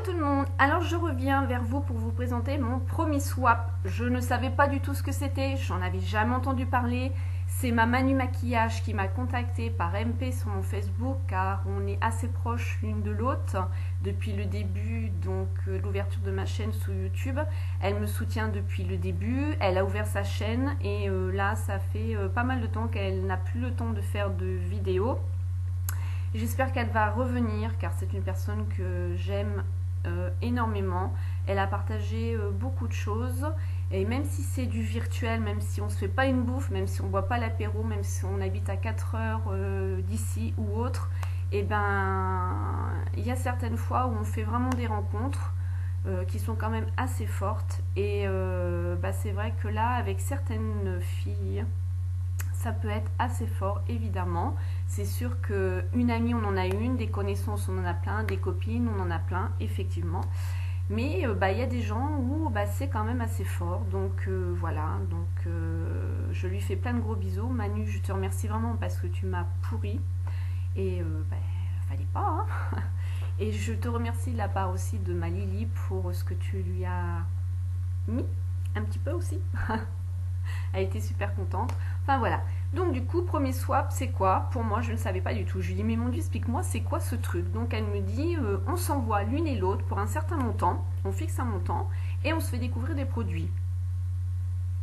tout le monde, alors je reviens vers vous pour vous présenter mon premier swap. Je ne savais pas du tout ce que c'était, j'en avais jamais entendu parler. C'est ma Manu Maquillage qui m'a contacté par MP sur mon Facebook car on est assez proches l'une de l'autre depuis le début, donc l'ouverture de ma chaîne sur YouTube. Elle me soutient depuis le début, elle a ouvert sa chaîne et là ça fait pas mal de temps qu'elle n'a plus le temps de faire de vidéos. J'espère qu'elle va revenir car c'est une personne que j'aime énormément. Elle a partagé beaucoup de choses et même si c'est du virtuel, même si on se fait pas une bouffe, même si on boit pas l'apéro, même si on habite à 4 heures d'ici ou autre, et ben il y a certaines fois où on fait vraiment des rencontres qui sont quand même assez fortes et c'est vrai que là avec certaines filles ça peut être assez fort, évidemment. C'est sûr qu'une amie, on en a une, des connaissances, on en a plein, des copines, on en a plein, effectivement. Mais il y a des gens où c'est quand même assez fort. Donc voilà, donc je lui fais plein de gros bisous. Manu, je te remercie vraiment parce que tu m'as pourri. Et fallait pas, hein. Et je te remercie de la part aussi de ma Lily pour ce que tu lui as mis, un petit peu aussi. Elle était super contente. Enfin voilà. Donc du coup, premier swap, c'est quoi? Pour moi, je ne savais pas du tout. Je lui dis, mais mon Dieu, explique-moi, c'est quoi ce truc? Donc elle me dit, on s'envoie l'une et l'autre pour un certain montant. On fixe un montant et on se fait découvrir des produits.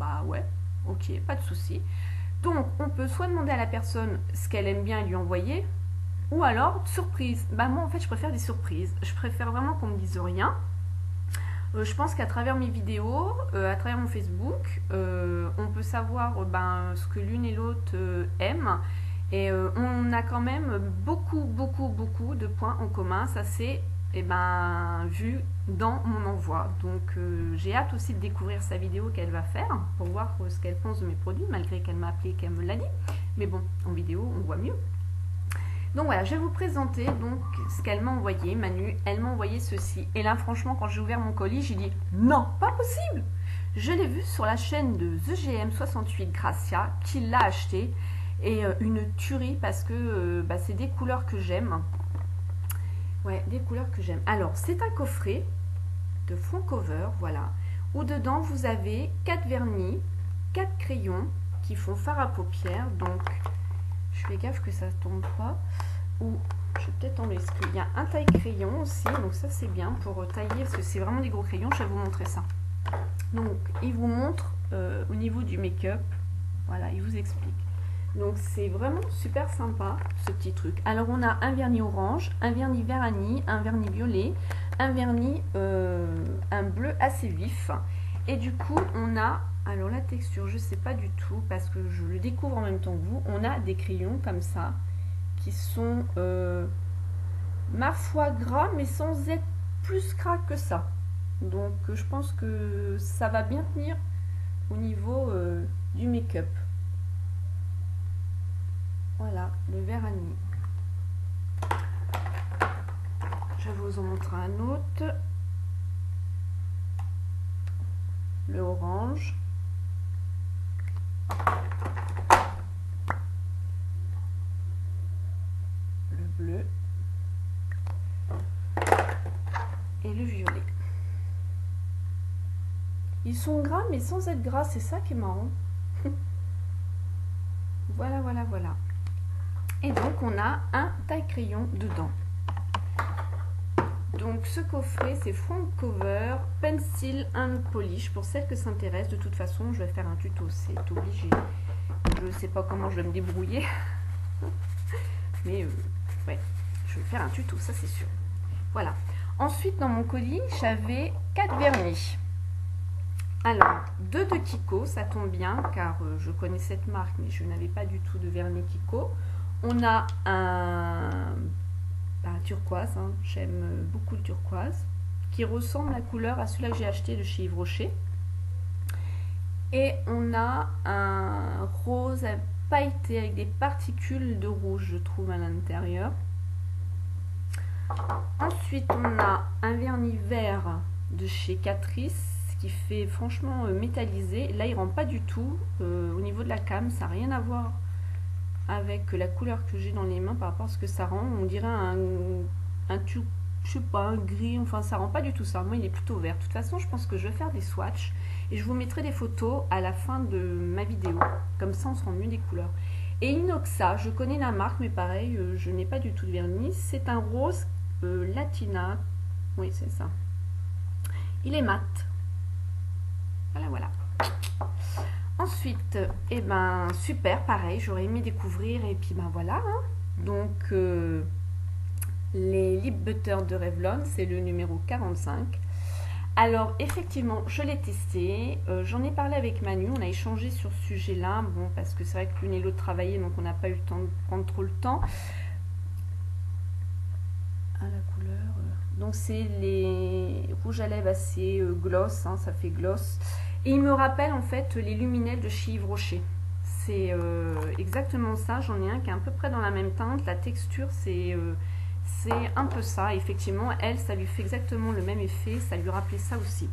Bah ouais, ok, pas de souci. Donc on peut soit demander à la personne ce qu'elle aime bien et lui envoyer, ou alors surprise. Bah moi en fait, je préfère des surprises. Je préfère vraiment qu'on me dise rien. Je pense qu'à travers mes vidéos, à travers mon Facebook, on peut savoir ce que l'une et l'autre aiment. Et on a quand même beaucoup de points en commun. Ça c'est vu dans mon envoi. Donc j'ai hâte aussi de découvrir sa vidéo qu'elle va faire pour voir ce qu'elle pense de mes produits, malgré qu'elle m'a appelé et qu'elle me l'a dit. Mais bon, en vidéo, on voit mieux. Donc voilà, je vais vous présenter donc ce qu'elle m'a envoyé, Manu. Elle m'a envoyé ceci. Et là, franchement, quand j'ai ouvert mon colis, j'ai dit non, pas possible. Je l'ai vu sur la chaîne de TheGM68 Gracia, qui l'a acheté. Et une tuerie parce que c'est des couleurs que j'aime. Ouais, des couleurs que j'aime. Alors, c'est un coffret de front cover, voilà. Où dedans, vous avez 4 vernis, 4 crayons qui font fard à paupières. Donc, je fais gaffe que ça ne tombe pas. Ou je vais peut-être enlever, parce qu'il y a un taille crayon aussi, donc ça c'est bien pour tailler, parce que c'est vraiment des gros crayons. Je vais vous montrer ça. Donc il vous montre au niveau du make-up, voilà, il vous explique. Donc c'est vraiment super sympa ce petit truc. Alors on a un vernis orange, un vernis vert anis, un vernis violet, un vernis un bleu assez vif. Et du coup on a, alors la texture je sais pas du tout parce que je le découvre en même temps que vous. On a des crayons comme ça qui sont ma foi gras mais sans être plus gras que ça. Donc je pense que ça va bien tenir au niveau du make-up. Voilà, le vert anis. Je vais vous en montrer un autre. Le orange. Le bleu. Et le violet. Ils sont gras mais sans être gras, c'est ça qui est marrant. Voilà. Et donc on a un taille crayon dedans. Donc ce coffret c'est front cover, pencil and polish pour celles que ça intéresse. De toute façon je vais faire un tuto, c'est obligé. Je ne sais pas comment je vais me débrouiller. Mais ouais, je vais faire un tuto, ça c'est sûr. Voilà. Ensuite dans mon colis j'avais 4 vernis. Alors 2 de Kiko, ça tombe bien car je connais cette marque mais je n'avais pas du tout de vernis Kiko. On a un turquoise, hein. J'aime beaucoup le turquoise, qui ressemble la couleur à celui-là que j'ai acheté de chez Yves Rocher. Et on a un rose pailleté avec des particules de rouge, je trouve, à l'intérieur. Ensuite, on a un vernis vert de chez Catrice, qui fait franchement métallisé. Là, il ne rend pas du tout au niveau de la came, ça n'a rien à voir avec la couleur que j'ai dans les mains par rapport à ce que ça rend. On dirait un je sais pas, un gris, enfin ça rend pas du tout ça. Moi il est plutôt vert. De toute façon je pense que je vais faire des swatchs et je vous mettrai des photos à la fin de ma vidéo. Comme ça on se rend mieux des couleurs. Et Inoxa, je connais la marque mais pareil, je n'ai pas du tout de vernis. C'est un rose latina. Oui c'est ça. Il est mat. Voilà voilà. Ensuite, eh ben super, pareil, j'aurais aimé découvrir et puis ben voilà. Hein. Donc les Lip Butter de Revlon, c'est le numéro 45. Alors effectivement, je l'ai testé, j'en ai parlé avec Manu, on a échangé sur ce sujet-là, bon parce que c'est vrai que l'une et l'autre travaillaient, donc on n'a pas eu le temps de prendre trop le temps. Ah la couleur, donc c'est les rouges à lèvres assez gloss, hein, ça fait gloss. Et il me rappelle en fait les luminelles de chez Yves Rocher. C'est exactement ça, j'en ai un qui est à peu près dans la même teinte, la texture c'est un peu ça, effectivement, elle, ça lui fait exactement le même effet, ça lui rappelait ça aussi.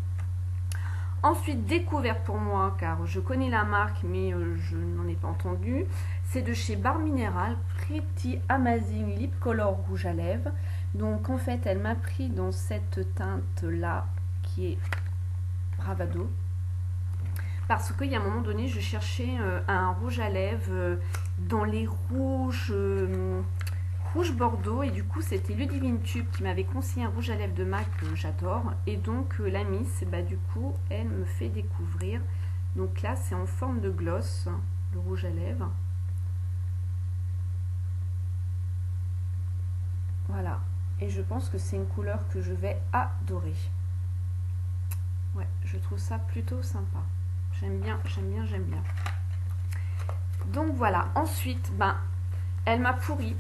Ensuite, découverte pour moi, car je connais la marque, mais je n'en ai pas entendu, c'est de chez Bar Mineral, Pretty Amazing Lip Color Rouge à Lèvres. Donc, en fait, elle m'a pris dans cette teinte-là, qui est Bravado. Parce qu'il y a un moment donné, je cherchais un rouge à lèvres dans les rouges... rouge bordeaux et du coup c'était Ludivine Tube qui m'avait conseillé un rouge à lèvres de MAC que j'adore et donc la Miss bah, du coup elle me fait découvrir, donc là c'est en forme de gloss le rouge à lèvres, voilà, et je pense que c'est une couleur que je vais adorer. Ouais, je trouve ça plutôt sympa, j'aime bien, j'aime bien, j'aime bien. Donc voilà, ensuite ben elle m'a pourri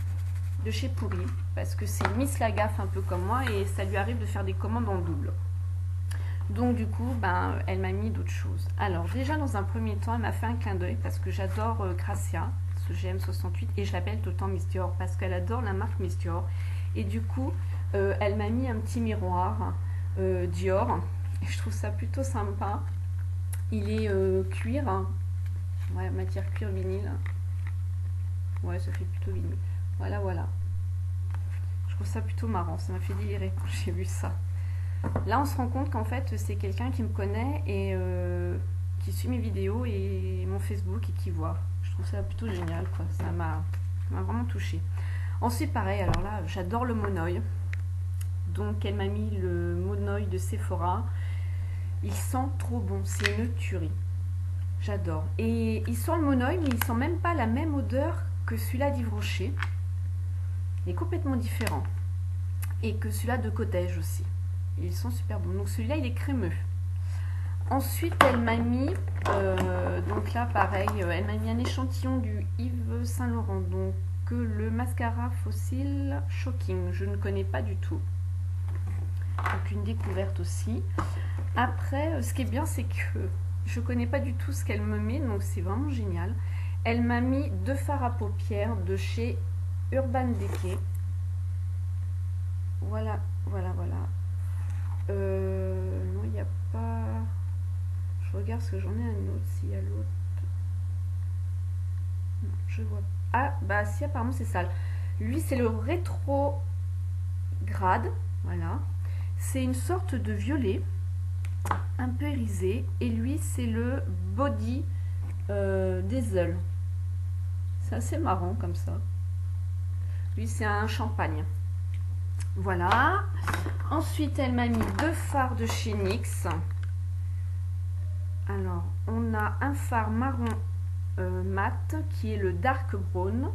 de chez Pourri, parce que c'est Miss Lagaffe un peu comme moi et ça lui arrive de faire des commandes en double. Donc du coup, ben, elle m'a mis d'autres choses. Alors déjà dans un premier temps, elle m'a fait un clin d'œil parce que j'adore Gracia, ce GM68, et je l'appelle tout le temps Miss Dior parce qu'elle adore la marque Miss Dior. Et du coup, elle m'a mis un petit miroir Dior, et je trouve ça plutôt sympa. Il est cuir, ouais, matière cuir vinyle. Ouais, ça fait plutôt vinyle. Voilà, voilà. Je trouve ça plutôt marrant. Ça m'a fait délirer quand j'ai vu ça. Là, on se rend compte qu'en fait, c'est quelqu'un qui me connaît et qui suit mes vidéos et mon Facebook et qui voit. Je trouve ça plutôt génial, quoi. Ça m'a vraiment touchée. Ensuite, pareil, alors là, j'adore le Monoï. Donc, elle m'a mis le Monoï de Sephora. Il sent trop bon. C'est une tuerie. J'adore. Et il sent le Monoï, mais il sent même pas la même odeur que celui-là d'Yves Rocher. Il est complètement différent. Et que celui-là de Cottage aussi. Ils sont super bons. Donc celui-là, il est crémeux. Ensuite, elle m'a mis, donc là, pareil, elle m'a mis un échantillon du Yves Saint Laurent. Donc le mascara Fossil Shocking. Je ne connais pas du tout. Donc une découverte aussi. Après, ce qui est bien, c'est que je ne connais pas du tout ce qu'elle me met. Donc c'est vraiment génial. Elle m'a mis 2 fards à paupières de chez Urban Decay. Voilà, voilà, voilà. Non, il n'y a pas... Je regarde parce que j'en ai un autre, s'il y a l'autre. Non, je vois. Ah, bah si, apparemment c'est ça. Lui, c'est le rétrograde. Voilà. C'est une sorte de violet, un peu irisé. Et lui, c'est le body Diesel. C'est assez marrant comme ça. Lui, c'est un champagne. Voilà. Ensuite, elle m'a mis 2 fards de chez NYX. Alors, on a un fard marron mat qui est le Dark Brown.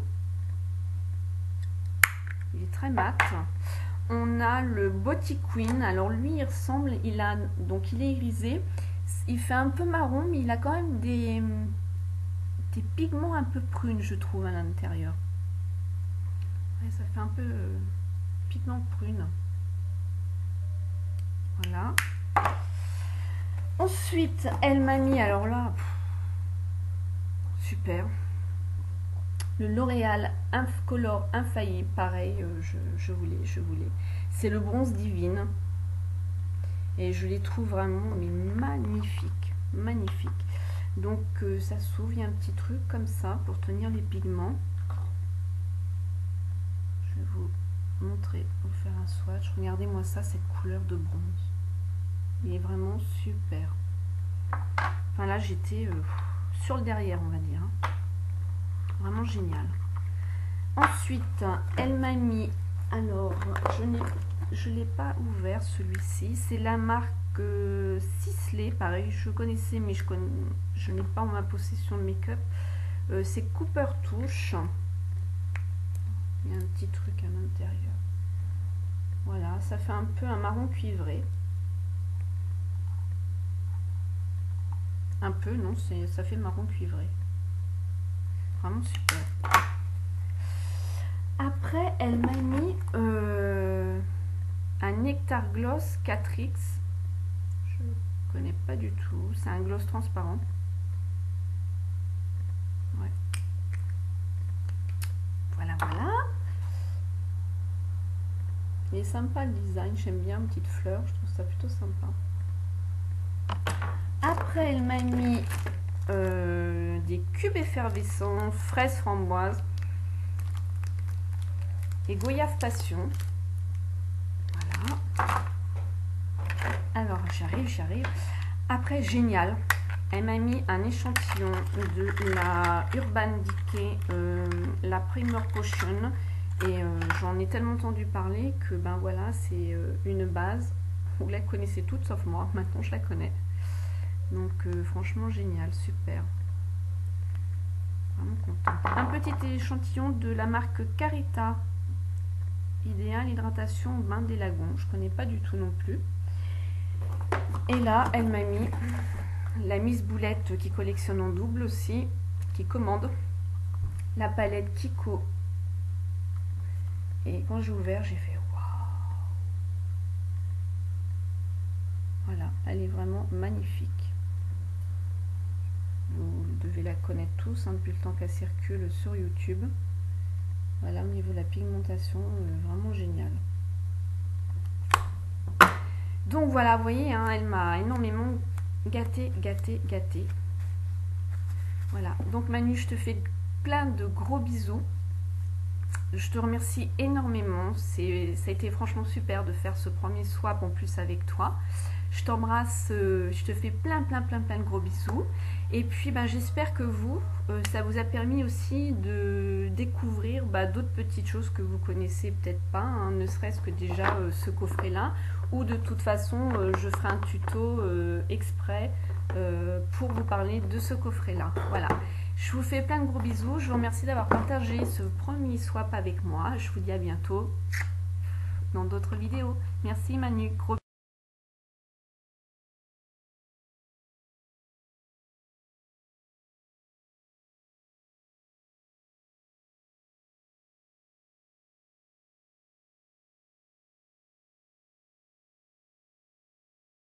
Il est très mat. On a le Beauty Queen. Alors lui, il ressemble, il est irisé. Il fait un peu marron, mais il a quand même des pigments un peu prunes, je trouve, à l'intérieur. Ouais, ça fait un peu pigment prune. Voilà. Ensuite, elle m'a mis, alors là, super, le L'Oréal Color Infaillible, pareil, je voulais. C'est le bronze divine. Et je les trouve vraiment mais magnifiques. Magnifiques. Donc ça s'ouvre, il y a un petit truc comme ça pour tenir les pigments. Je vais vous vous montrer, vous faire un swatch. Regardez-moi ça, cette couleur de bronze. Il est vraiment super. Enfin là, j'étais sur le derrière, on va dire. Vraiment génial. Ensuite, elle m'a mis, alors, je ne l'ai pas ouvert celui-ci. C'est la marque Sisley. Pareil, je connaissais, mais je n'ai pas en ma possession de make-up. C'est Cooper Touche. Il y a un petit truc à l'intérieur. Voilà, ça fait un peu un marron cuivré. Un peu, non, ça fait marron cuivré. Vraiment super. Après, elle m'a mis un Nectar Gloss 4X. Je ne connais pas du tout. C'est un gloss transparent. Ouais. Voilà, voilà. Il est sympa le design. J'aime bien, une petite fleur. Je trouve ça plutôt sympa. Après, elle m'a mis des cubes effervescents, fraises framboises et goyave passion. Voilà. Alors, j'arrive. Après, génial. Elle m'a mis un échantillon de la Urban Decay, la Primer Potion. Et j'en ai tellement entendu parler que ben voilà, c'est une base. Vous la connaissez toutes sauf moi. Maintenant, je la connais. Donc franchement génial, super. Vraiment content. Un petit échantillon de la marque Carita. Idéal hydratation bain des lagons. Je connais pas du tout non plus. Et là, elle m'a mis la Miss Boulette qui collectionne en double aussi, qui commande la palette Kiko. Et quand j'ai ouvert, j'ai fait waouh. Voilà, elle est vraiment magnifique. Vous devez la connaître tous hein, depuis le temps qu'elle circule sur YouTube. Voilà, au niveau de la pigmentation, vraiment génial. Donc voilà, vous voyez, hein, elle m'a énormément gâté. Voilà, donc Manu, je te fais plein de gros bisous. Je te remercie énormément. Ça a été franchement super de faire ce premier swap en plus avec toi. Je t'embrasse, je te fais plein de gros bisous. Et puis ben, j'espère que ça vous a permis aussi de découvrir d'autres petites choses que vous connaissez peut-être pas, hein, ne serait-ce que déjà ce coffret-là. Ou de toute façon, je ferai un tuto exprès pour vous parler de ce coffret-là. Voilà. Je vous fais plein de gros bisous. Je vous remercie d'avoir partagé ce premier swap avec moi. Je vous dis à bientôt dans d'autres vidéos. Merci Manu. Gros